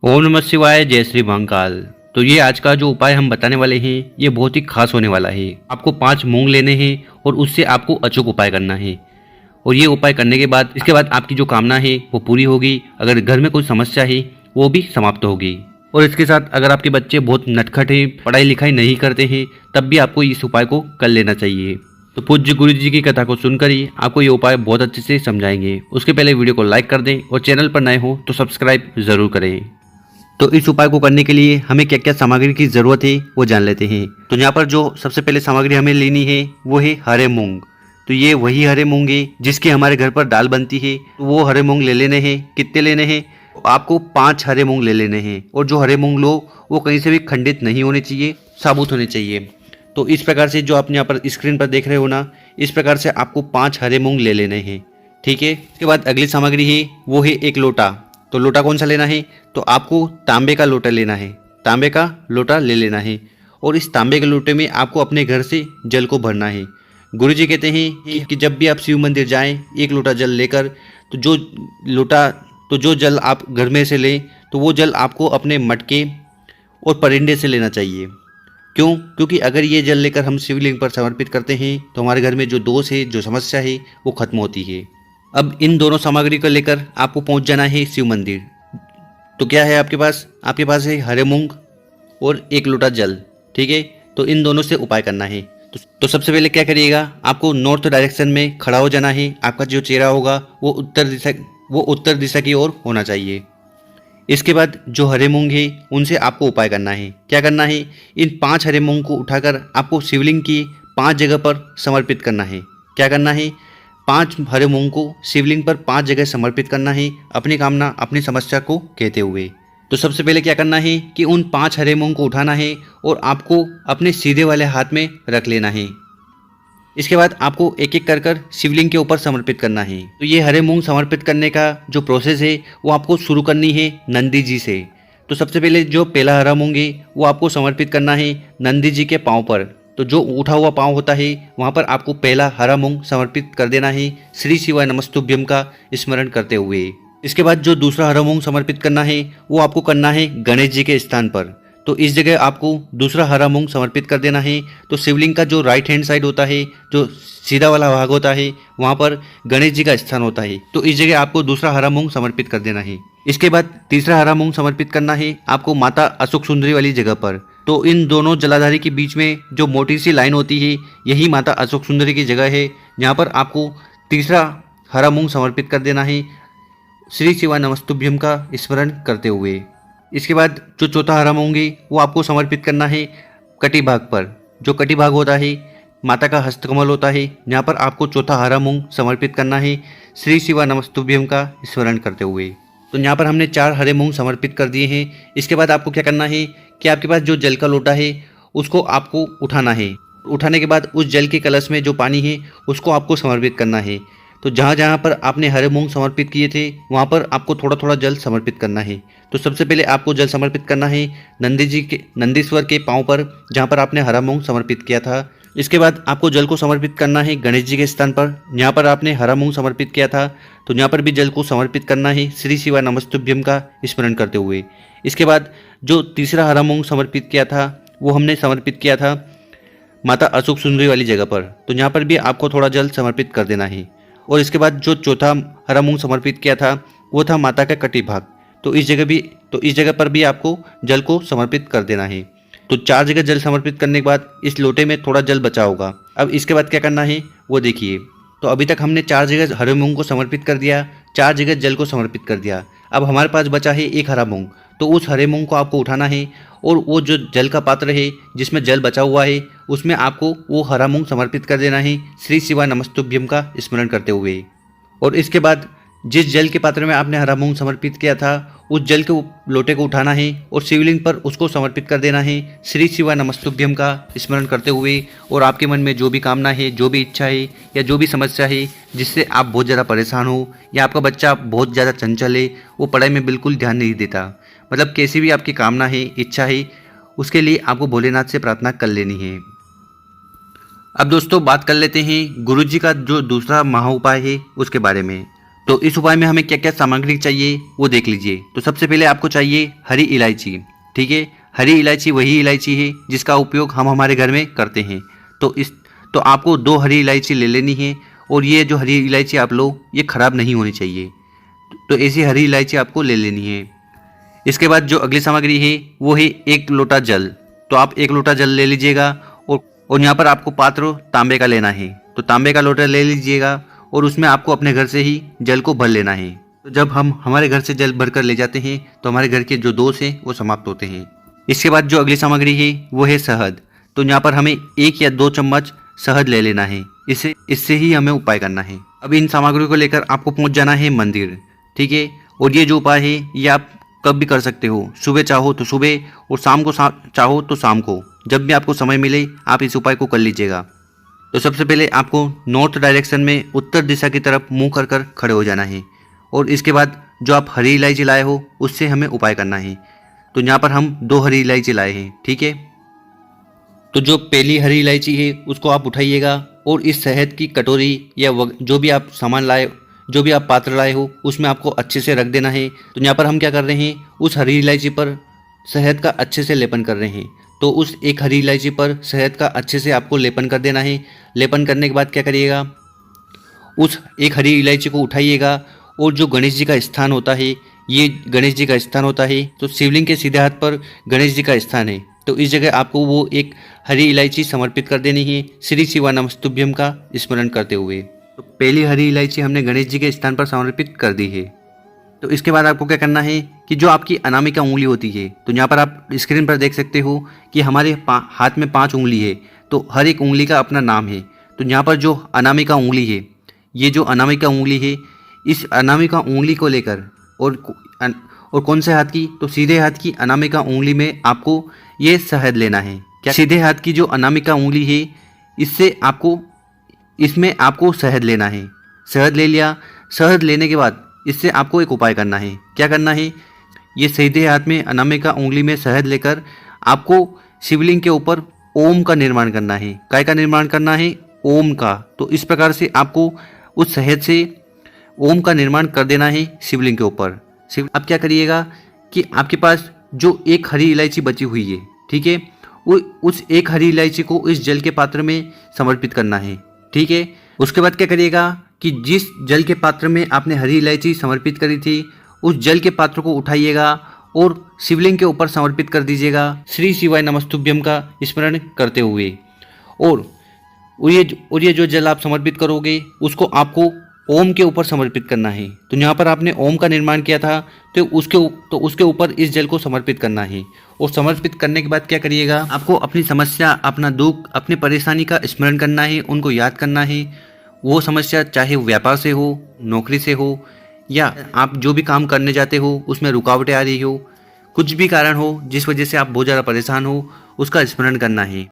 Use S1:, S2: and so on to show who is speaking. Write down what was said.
S1: ओम नमः शिवाय, जय श्री महाकाल। तो ये आज का जो उपाय हम बताने वाले हैं ये बहुत ही खास होने वाला है। आपको 5 मूंग लेने हैं और उससे आपको अचूक उपाय करना है। और ये उपाय करने के बाद इसके बाद आपकी जो कामना है वो पूरी होगी। अगर घर में कोई समस्या है वो भी समाप्त होगी। और इसके साथ अगर आपके बच्चे बहुत नटखट हैं, पढ़ाई लिखाई नहीं करते हैं, तब भी आपको इस उपाय को कर लेना चाहिए। तो पूज्य गुरु जी की कथा को सुनकर ही आपको ये उपाय बहुत अच्छे से समझाएंगे। उसके पहले वीडियो को लाइक कर दें और चैनल पर नए हो तो सब्सक्राइब जरूर करें। तो इस उपाय को करने के लिए हमें क्या क्या सामग्री की ज़रूरत है वो जान लेते हैं। तो यहाँ पर जो सबसे पहले सामग्री हमें लेनी है वो है हरे मूंग। तो ये वही हरे मूंग है जिसकी हमारे घर पर दाल बनती है। तो वो हरे मूंग ले लेने हैं। कितने लेने हैं? आपको 5 हरे मूंग ले लेने हैं। और जो हरे मूंग लो वो कहीं से भी खंडित नहीं होने चाहिए, साबुत होने चाहिए। तो इस प्रकार से जो आप यहाँ पर स्क्रीन पर देख रहे हो ना, इस प्रकार से आपको 5 हरे मूंग ले लेने हैं। ठीक है। इसके बाद अगली सामग्री है वो है एक लोटा। तो लोटा कौन सा लेना है? तो आपको तांबे का लोटा लेना है। तांबे का लोटा ले लेना है। और इस तांबे के लोटे में आपको अपने घर से जल को भरना है। गुरुजी कहते हैं कि जब भी आप शिव मंदिर जाएं एक लोटा जल लेकर, तो जो जल आप घर में से लें तो वो जल आपको अपने मटके और परिंदे से लेना चाहिए। क्यों? क्योंकि अगर ये जल लेकर हम शिवलिंग पर समर्पित करते हैं तो हमारे घर में जो दोष है, जो समस्या है, वो खत्म होती है। अब इन दोनों सामग्री को लेकर आपको पहुंच जाना है शिव मंदिर। तो क्या है आपके पास? आपके पास है हरे मूंग और एक लोटा जल। ठीक है। तो इन दोनों से उपाय करना है। तो सबसे पहले क्या करिएगा, आपको नॉर्थ डायरेक्शन में खड़ा हो जाना है। आपका जो चेहरा होगा वो उत्तर दिशा की ओर होना चाहिए। इसके बाद जो हरे मूंग है उनसे आपको उपाय करना है। क्या करना है? इन 5 हरे मूंग को उठाकर आपको शिवलिंग की 5 जगह पर समर्पित करना है। क्या करना है? 5 हरे मूंग को शिवलिंग पर 5 जगह समर्पित करना है, अपनी कामना, अपनी समस्या को कहते हुए। तो सबसे पहले क्या करना है कि उन 5 हरे मूंग को उठाना है और आपको अपने सीधे वाले हाथ में रख लेना है। इसके बाद आपको एक एक कर कर शिवलिंग के ऊपर समर्पित करना है। तो ये हरे मूंग समर्पित करने का जो प्रोसेस है वो आपको शुरू करनी है नंदी जी से। तो सबसे पहले जो पहला हरा मूंग है वो आपको समर्पित करना है नंदी जी के पाँव पर। तो जो उठा हुआ पाँव होता है वहाँ पर आपको पहला हरा मूंग समर्पित कर देना है, श्री शिवाय नमस्तुभ्यम का स्मरण करते हुए। इसके बाद जो दूसरा हरा मूंग समर्पित करना है वो आपको करना है गणेश जी के स्थान पर। तो इस जगह आपको दूसरा हरा मूंग समर्पित कर देना है। तो शिवलिंग का जो राइट हैंड साइड होता है, जो सीधा वाला भाग होता है, वहाँ पर गणेश जी का स्थान होता है। तो इस जगह आपको दूसरा हरा मूंग समर्पित कर देना है। इसके बाद तीसरा हरा मूंग समर्पित करना है आपको माता अशोक सुंदरी वाली जगह पर। तो इन दोनों जलाधारी के बीच में जो मोटी सी लाइन होती है यही माता अशोक सुंदरी की जगह है, जहाँ पर आपको तीसरा हरा मूंग समर्पित कर देना है, श्री शिवाय नमस्तुभ्यम का स्मरण करते हुए। इसके बाद जो चौथा हरा मूंग है वो आपको समर्पित करना है कटी भाग पर। जो कटी भाग होता है माता का हस्तकमल होता है, जहाँ पर आपको चौथा हरा मूंग समर्पित करना है, श्री शिवाय नमस्तुभ्यम का स्मरण करते हुए। तो यहाँ पर हमने 4 हरे मूंग समर्पित कर दिए हैं। इसके बाद आपको क्या करना है कि आपके पास जो जल का लोटा है उसको आपको उठाना है। उठाने के बाद उस जल के कलश में जो पानी है उसको आपको समर्पित करना है। तो जहाँ जहाँ पर आपने हरे मूंग समर्पित किए थे वहाँ पर आपको थोड़ा थोड़ा जल समर्पित करना है। तो सबसे पहले आपको जल समर्पित करना है नंदीश्वर के पाँव पर, जहाँ पर आपने हरा मूंग समर्पित किया था। इसके बाद आपको जल को समर्पित करना है गणेश जी के स्थान पर, जहाँ पर आपने हरा मूंग समर्पित किया था। तो यहाँ पर भी जल को समर्पित करना है, श्री शिवाय नमस्तुभ्यम का स्मरण करते हुए। इसके बाद जो तीसरा हरा मूंग समर्पित किया था वो हमने समर्पित किया था माता अशोक सुंदरी वाली जगह पर। तो यहाँ पर भी आपको थोड़ा जल समर्पित कर देना है। और इसके बाद जो चौथा हरा मूंग समर्पित किया था वो था माता का कटी भाग। तो इस जगह पर भी आपको जल को समर्पित कर देना है। तो 4 जगह जल समर्पित करने के बाद इस लोटे में थोड़ा जल बचा होगा। अब इसके बाद क्या करना है वो देखिए। तो अभी तक हमने 4 जगह हरे मूंग को समर्पित कर दिया, 4 जगह जल को समर्पित कर दिया। अब हमारे पास बचा है एक हरा मूंग। तो उस हरे मूंग को आपको उठाना है और वो जो जल का पात्र है जिसमें जल बचा हुआ है उसमें आपको वो हरा मूंग समर्पित कर देना है, श्री शिवाय नमस्तुभ्यम का स्मरण करते हुए। और इसके बाद जिस जल के पात्र में आपने हरा मूंग समर्पित किया था उस जल के लोटे को उठाना है और शिवलिंग पर उसको समर्पित कर देना है, श्री शिवाय नमस्तुभ्यम का स्मरण करते हुए। और आपके मन में जो भी कामना है, जो भी इच्छा है या जो भी समस्या है जिससे आप बहुत ज़्यादा परेशान हो, या आपका बच्चा बहुत ज़्यादा चंचल है, वो पढ़ाई में बिल्कुल ध्यान नहीं देता, मतलब कैसी भी आपकी कामना है, इच्छा है, उसके लिए आपको भोलेनाथ से प्रार्थना कर लेनी है। अब दोस्तों बात कर लेते हैं गुरुजी का जो दूसरा महा उपाय है उसके बारे में। तो इस उपाय में हमें क्या क्या सामग्री चाहिए वो देख लीजिए। तो सबसे पहले आपको चाहिए हरी इलायची। ठीक है, हरी इलायची वही इलायची है जिसका उपयोग हम हमारे घर में करते हैं। तो आपको 2 हरी इलायची ले लेनी है, और ये जो हरी इलायची आप लो ये ख़राब नहीं होनी चाहिए। तो ऐसी हरी इलायची आपको ले लेनी है। इसके बाद जो अगली सामग्री है वो है 1 लोटा जल। तो आप 1 लोटा जल ले लीजिएगा, और यहाँ पर आपको पात्र तांबे का लेना है। तो तांबे का लोटा ले लीजिएगा, और उसमें आपको अपने घर से ही जल को भर लेना है। तो जब हम हमारे घर से जल भर कर ले जाते हैं तो हमारे घर के जो दोष हैं वो समाप्त होते हैं। इसके बाद जो अगली सामग्री है वो है शहद। तो यहाँ पर हमें 1 या 2 चम्मच शहद ले लेना है। इससे ही हमें उपाय करना है। अब इन सामग्री को लेकर आपको पहुँच जाना है मंदिर। ठीक है, और ये जो उपाय है ये आप कब भी कर सकते हो, सुबह चाहो तो सुबह, और शाम को चाहो तो शाम को, जब भी आपको समय मिले आप इस उपाय को कर लीजिएगा। तो सबसे पहले आपको नॉर्थ डायरेक्शन में उत्तर दिशा की तरफ मुंह कर कर खड़े हो जाना है, और इसके बाद जो आप हरी इलायची लाए हो उससे हमें उपाय करना है। तो यहाँ पर हम 2 हरी इलायची लाए हैं। ठीक है, तो जो पहली हरी इलायची है उसको आप उठाइएगा, और इस शहद की कटोरी या जो भी आप सामान लाए, जो भी आप पात्र लाए हो उसमें आपको अच्छे से रख देना है। तो यहाँ पर हम क्या कर रहे हैं, उस हरी इलायची पर शहद का अच्छे से लेपन कर रहे हैं। तो उस 1 हरी इलायची पर शहद का अच्छे से आपको लेपन कर देना है। लेपन करने के बाद क्या करिएगा, उस 1 हरी इलायची को उठाइएगा, और जो गणेश जी का स्थान होता है, ये गणेश जी का स्थान होता है। तो शिवलिंग के सीधे हाथ पर गणेश जी का स्थान है। तो इस जगह आपको वो 1 हरी इलायची समर्पित कर देनी है, श्री शिवा नमस्तुभ्यम का स्मरण करते हुए। तो पहली हरी इलायची हमने गणेश जी के स्थान पर समर्पित कर दी है। तो इसके बाद आपको क्या करना है कि जो आपकी अनामिका उंगली होती है, तो यहाँ पर आप स्क्रीन पर देख सकते हो कि हमारे हाथ में 5 उंगली है। तो हर एक उंगली का अपना नाम है। तो यहाँ पर जो अनामिका उंगली है, ये जो अनामिका उंगली है, इस अनामिका उंगली को लेकर, और कौन से हाथ की, तो सीधे हाथ की अनामिका उंगली में आपको ये शहद लेना है। क्या सीधे हाथ की जो अनामिका उंगली है इसमें आपको शहद लेना है। शहद ले लिया। शहद लेने के बाद इससे आपको एक उपाय करना है। क्या करना है, ये सीधे हाथ में अनामिका उंगली में शहद लेकर आपको शिवलिंग के ऊपर ओम का निर्माण करना है। काय का निर्माण करना है, ओम का। तो इस प्रकार से आपको उस शहद से ओम का निर्माण कर देना है शिवलिंग के ऊपर। अब क्या करिएगा कि आपके पास जो 1 हरी इलायची बची हुई है, ठीक है, वो उस 1 हरी इलायची को इस जल के पात्र में समर्पित करना है। ठीक है, उसके बाद क्या करिएगा कि जिस जल के पात्र में आपने हरी इलायची समर्पित करी थी, उस जल के पात्र को उठाइएगा और शिवलिंग के ऊपर समर्पित कर दीजिएगा, श्री शिवाय नमस्तुभ्यम का स्मरण करते हुए। और ये जो जल आप समर्पित करोगे उसको आपको ओम के ऊपर समर्पित करना है। तो यहाँ पर आपने ओम का निर्माण किया था, तो उसके ऊपर इस जल को समर्पित करना है। और समर्पित करने के बाद क्या करिएगा, आपको अपनी समस्या, अपना दुख, अपनी परेशानी का स्मरण करना है, उनको याद करना है। वो समस्या चाहे व्यापार से हो, नौकरी से हो, या आप जो भी काम करने जाते हो उसमें रुकावटें आ रही हो, कुछ भी कारण हो जिस वजह से आप बहुत ज़्यादा परेशान हो, उसका स्मरण करना है।